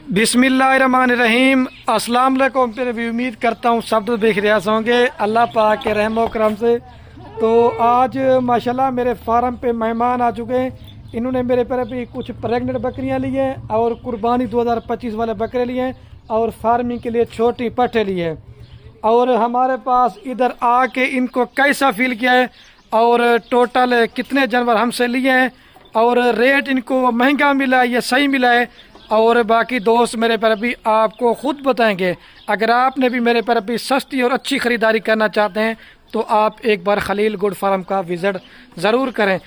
बिस्मिल्लाहिर्रहमानिर्रहीम। अस्सलाम वालेकुम। फिर भी उम्मीद करता हूँ सब तो देख रहे होंगे अल्लाह पाक के रहमो करम से। तो आज माशाल्लाह मेरे फार्म पे मेहमान आ चुके हैं। इन्होंने मेरे पर भी कुछ प्रेग्नेंट बकरियां ली हैं और कुर्बानी 2025 वाले बकरे लिए हैं और फार्मिंग के लिए छोटी पट्टे लिए हैं। और हमारे पास इधर आके इनको कैसा फील किया है और टोटल कितने जानवर हमसे लिए हैं और रेट इनको महंगा मिला है या सही मिला है और बाकी दोस्त मेरे पर भी आपको ख़ुद बताएंगे। अगर आपने भी मेरे पर भी सस्ती और अच्छी ख़रीदारी करना चाहते हैं तो आप एक बार खलील गुड फार्म का विज़िट ज़रूर करें।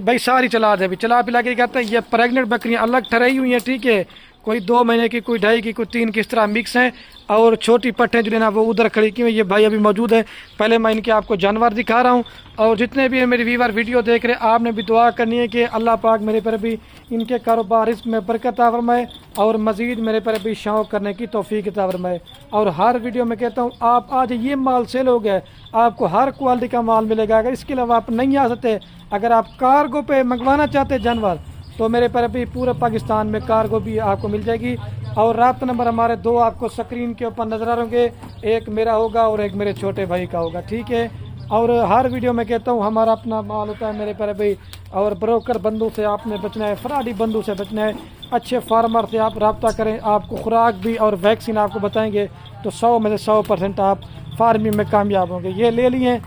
भाई सारी चला दे, भी चला पिला के कहते हैं। ये प्रेग्नेंट बकरियां अलग ठहराई हुई हैं, ठीक है। कोई 2 महीने की, कोई 2.5 की, कोई 3 की, इस तरह मिक्स हैं। और छोटी पट्टें जो है ना वो उधर खड़ी की हुई। ये भाई अभी मौजूद है। पहले मैं इनके आपको जानवर दिखा रहा हूँ और जितने भी मेरे व्यूअर वीडियो देख रहे हैं आपने भी दुआ करनी है कि अल्लाह पाक मेरे पर भी इनके कारोबार इसमें बरकत अता फरमाए और मज़ीद मेरे पर भी शौक़ करने की तौफीक अता फरमाए। और हर वीडियो में कहता हूँ आप आज ये माल सेल हो गया, आपको हर क्वालिटी का माल मिलेगा। अगर इसके अलावा आप नहीं आ सकते, अगर आप कार्गो पे मंगवाना चाहते हैं जानवर तो मेरे पर भी पूरे पाकिस्तान में कार्गो भी आपको मिल जाएगी। और राब्ता नंबर हमारे 2 आपको स्क्रीन के ऊपर नजर आ होंगे, एक मेरा होगा और एक मेरे छोटे भाई का होगा, ठीक है। और हर वीडियो में कहता हूँ हमारा अपना माल होता है मेरे पर भी। और ब्रोकर बंदू से आपने बचना है, फराडी बंदू से बचना है। अच्छे फार्मर से आप रब्ता करें, आपको खुराक भी और वैक्सीन आपको बताएंगे तो 100 में से 100% आप फार्मिंग में कामयाब होंगे। ये ले लिए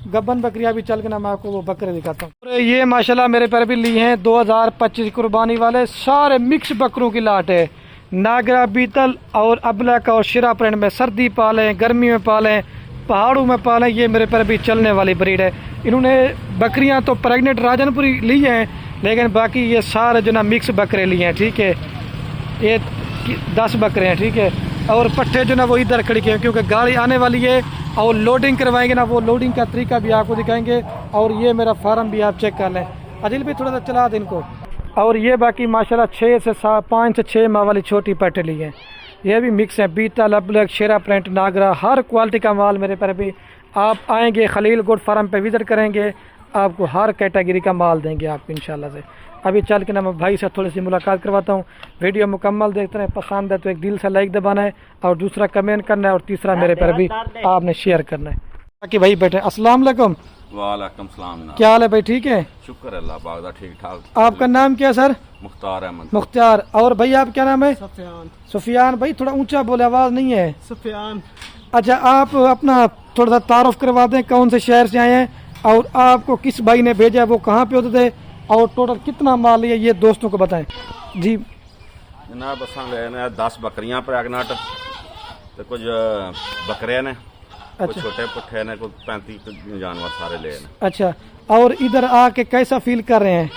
गब्बन बकरियां भी चल के ना मैं आपको वो बकरे दिखाता हूँ। ये माशाल्लाह मेरे पर भी ली हैं 2025 कुर्बानी वाले सारे मिक्स बकरों की लाट है। नागरा, बीतल और अबलक और शिरा प्रिंट में सर्दी पालें, गर्मी में पालें, पहाड़ों में पालें, ये मेरे पर भी चलने वाली ब्रीड है। इन्होंने बकरियां तो प्रेग्नेंट राजनपुरी ली हैं लेकिन बाकी ये सारे जो ना मिक्स बकरे लिए हैं, ठीक है। ये 10 बकरे हैं, ठीक है। और पट्टे जो ना वो इधर खड़ी के हैं क्योंकि गाड़ी आने वाली है और लोडिंग करवाएंगे ना, वो लोडिंग का तरीका भी आपको दिखाएंगे। और ये मेरा फार्म भी आप चेक कर लें। अदिल भी थोड़ा सा चला दें इनको। और ये बाकी माशाल्लाह 5 से 6 माह वाली छोटी पट्टे ली हैं। ये भी मिक्स है, बीतल, अबलक, शेरा प्रिंट, नागरा, हर क्वालिटी का माल मेरे पर भी। आप आएंगे खलील गुड फार्म पे विज़िट करेंगे, आपको हर कैटेगरी का माल देंगे आपको इंशाल्लाह से। अभी चल के ना मैं भाई से थोड़ी सी मुलाकात करवाता हूँ। वीडियो मुकम्मल देखते हैं, पसंद है तो एक दिल से लाइक दबाना है और दूसरा कमेंट करना है और तीसरा मेरे पर भी आपने शेयर करना है ताकि भाई बैठे। अस्सलाम वालेकुम। वालेकुम सलाम। क्या हाल है भाई, ठीक है? शुक्र अल्लाह पाक दा, ठीक ठाक। आपका नाम क्या सर? मुख्तार अहमद। मुख्तार। और भाई आप क्या नाम है? सुफियान। सुफियान। भाई थोड़ा ऊंचा बोले, आवाज़ नहीं है। सुफियान। अच्छा, आप अपना थोड़ा सा तारुफ करवा दें, कौन से शहर से आए हैं और आपको किस भाई ने भेजा, वो कहाँ पे होते थे और टोटल कितना माल लिया, ये दोस्तों को बताएं जी। जनाब असा लेने 10 बकरियां प्रेगनेंट तो कुछ बकरे ने, कुछ अच्छा। छोटे पुट्ठे ने, कुछ 35 जानवर सारे ले ने। अच्छा, और इधर आके कैसा फील कर रहे हैं?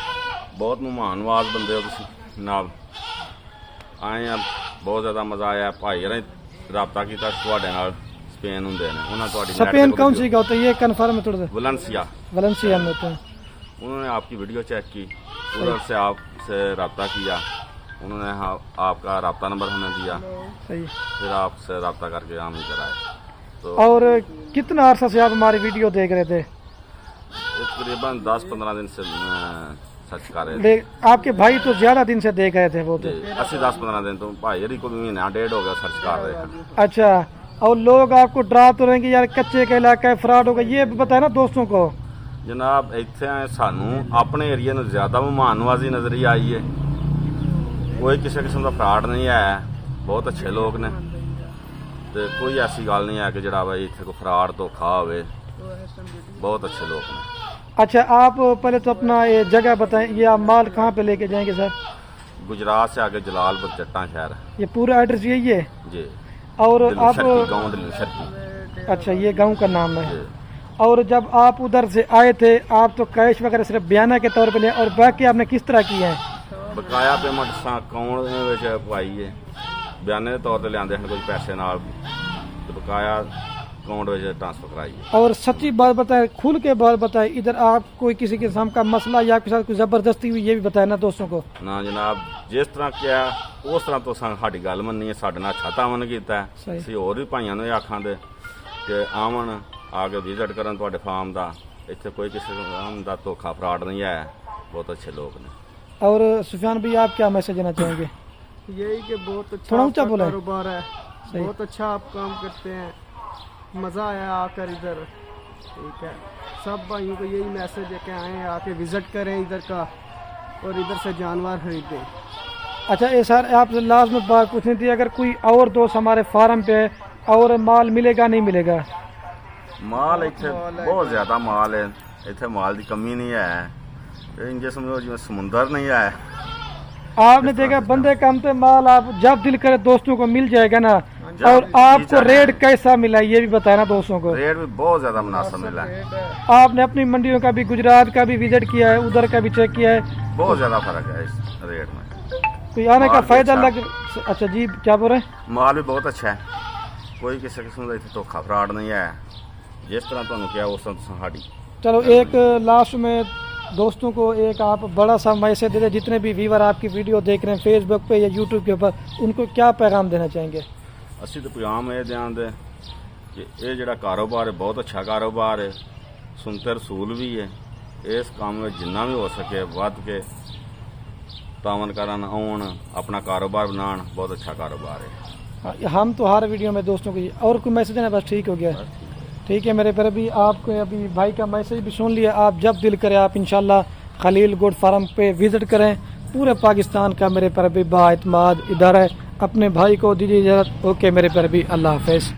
बहुत मेहमानवाज बंदे हो तुसीं जनाब। आए हैं, बहुत ज़्यादा मज़ा आया। भाई ने रब्ता किया तुहाडे नाल, स्पेन हुंदे ने, उन्होंने तुहाडी स्पेन कौन सी का होता है ये कन्फर्म है थोड़ा सा? वलेंसिया। वलेंसिया में होता है। उन्होंने आपकी वीडियो चेक की, उधर से आपसे रब्ता किया, उन्होंने आपका रब्ता नंबर हमें दिया, सही। फिर आपसे रब्ता करके हम इधर आए। तो और कितना अरसा से आप हमारी वीडियो देख रहे थे? तकरीबन 10-15 दिन से सर्च कर रहे थे। आपके भाई तो ज्यादा दिन से देख रहे थे वो तो। 10-15 दिन तो भाई यदि कोई महीना 1.5 हो गया सर्च कर रहे हैं। अच्छा, और लोग आपको डरा तो रहेंगे यार कच्चे का इलाका है, फ्रॉड होगा, ये बताए ना दोस्तों को। जनाब इतने सानू अपने एरिया में ज्यादा मेहमानवाजी नजरी आई है, कोई किसी किस्म का फ्रॉड नहीं है, बहुत अच्छे लोग ने, तो कोई ऐसी गल नहीं है कि जरा भाई इतने को फ्रॉड धोखा हो, बहुत अच्छे लोग ने। अच्छा, आप पहले तो अपना ये जगह बताएं, ये आप माल कहाँ पे लेके जाएंगे सर? गुजरात से आगे जलालपुर जट्टा शहर। ये पूरा एड्रेस यही है? जी। और आप गाँव दिल्ली। अच्छा, ये गांव का नाम है। जी। और जब आप उधर से आए थे आप तो कैश वगैरह सिर्फ बयाना के तौर पे लिया और बाकी आपने किस तरह किया है? बकाया पेमेंट अकाउंट पाई है, बयाने के तौर पर लिया कुछ पैसे नाल, तो बकाया अकाउंट ट्रांसफर कराई है। और सच्ची बात बताएं, खुल के बात बताएं, इधर आप कोई किसी किस्म का मसला या आपके साथ कोई जबरदस्ती हुई ये भी बताए ना दोस्तों को। ना जनाब, जिस तरह किया उस तरह तो साडी गल मननी है, साडे नाल छातावन कीता है। असीं होर भी भाइयों नूं आखांगे कि आवन आके विजिट करन तुहाडे फार्म दा, इत्थे कोई किसी किस्म दा धोखा फ्रॉड नहीं है, बहुत अच्छे लोग ने। और सुफियान भाई आप क्या मैसेज देना चाहेंगे? यही कि बहुत अच्छा थोड़ा ऊंचा आपका बोला है। कारोबार है, सही। बहुत अच्छा आप काम करते हैं, मज़ा आया आकर इधर। ठीक है, सब भाइयों को यही मैसेज है कि आएँ, आके विज़िट करें इधर का और इधर से जानवर खरीदें। अच्छा ये सर आपसे लास्ट में बात पूछनी थी, अगर कोई और दोस्त हमारे फार्म पे है और माल मिलेगा नहीं मिलेगा? माल इतने बहुत ज्यादा माल है, इतने माल की कमी नहीं है। इंजे समझो जिवें समुंदर नहीं है। आपने देखा बंदे कम थे, माल आप जब दिल करे दोस्तों को मिल जाएगा ना। जब और जी आपको चाहे। रेट कैसा मिला ये भी बताना दोस्तों को। रेट भी बहुत ज्यादा मुनासिब मिला है, आपने अपनी मंडियों का भी, गुजरात का भी विजिट किया है, उधर का भी चेक किया है, बहुत ज्यादा फर्क है इस रेट में। कोई आने का माल भी फायदा अच्छा। लग। अच्छा जी क्या बोल रहे हैं? माल भी बहुत अच्छा है, कोई किसी किस्म का इतने धोखा फ्रॉड नहीं है। जिस तरह तुहानू किया उस तरह साड़ी। चलो एक लास्ट में दोस्तों को एक आप बड़ा सा मैसेज दे दें, जितने भी व्यूवर आपकी वीडियो देख रहे हैं फेसबुक पे या यूट्यूब के ऊपर, उनको क्या पैगाम देना चाहेंगे? ਅਸੀਂ ਤਾਂ ਪੈगाम ਇਹ ਦਿਆਂਦੇ ਕਿ ਇਹ ਜਿਹੜਾ ਕਾਰੋਬਾਰ ਹੈ ਬਹੁਤ ਅੱਛਾ ਕਾਰੋਬਾਰ ਹੈ, ਸੁਨਤੇ ਰਸੂਲ ਵੀ ਹੈ। ਇਸ ਕੰਮ ਵਿੱਚ ਜਿੰਨਾ ਵੀ ਹੋ ਸਕੇ ਵੱਧ ਕੇ ਤਾਵਨ ਕਰਨ, ਆਉਣ, ਆਪਣਾ ਕਾਰੋਬਾਰ ਬਣਾਉਣ। ਬਹੁਤ ਅੱਛਾ ਕਾਰੋਬਾਰ ਹੈ। हम तो हर वीडियो में दोस्तों को और कोई मैसेज है ना? बस ठीक हो गया। ठीक है मेरे पर अभी आपको अभी भाई का मैसेज भी सुन लिया। आप जब दिल करे आप इंशाल्लाह खलील गोट फार्म पे विजिट करें। पूरे पाकिस्तान का मेरे पर अभी बाइतमाद इधर है। अपने भाई को दीजिए इजाज़त। ओके मेरे पर अभी अल्लाह हाफ़िज़।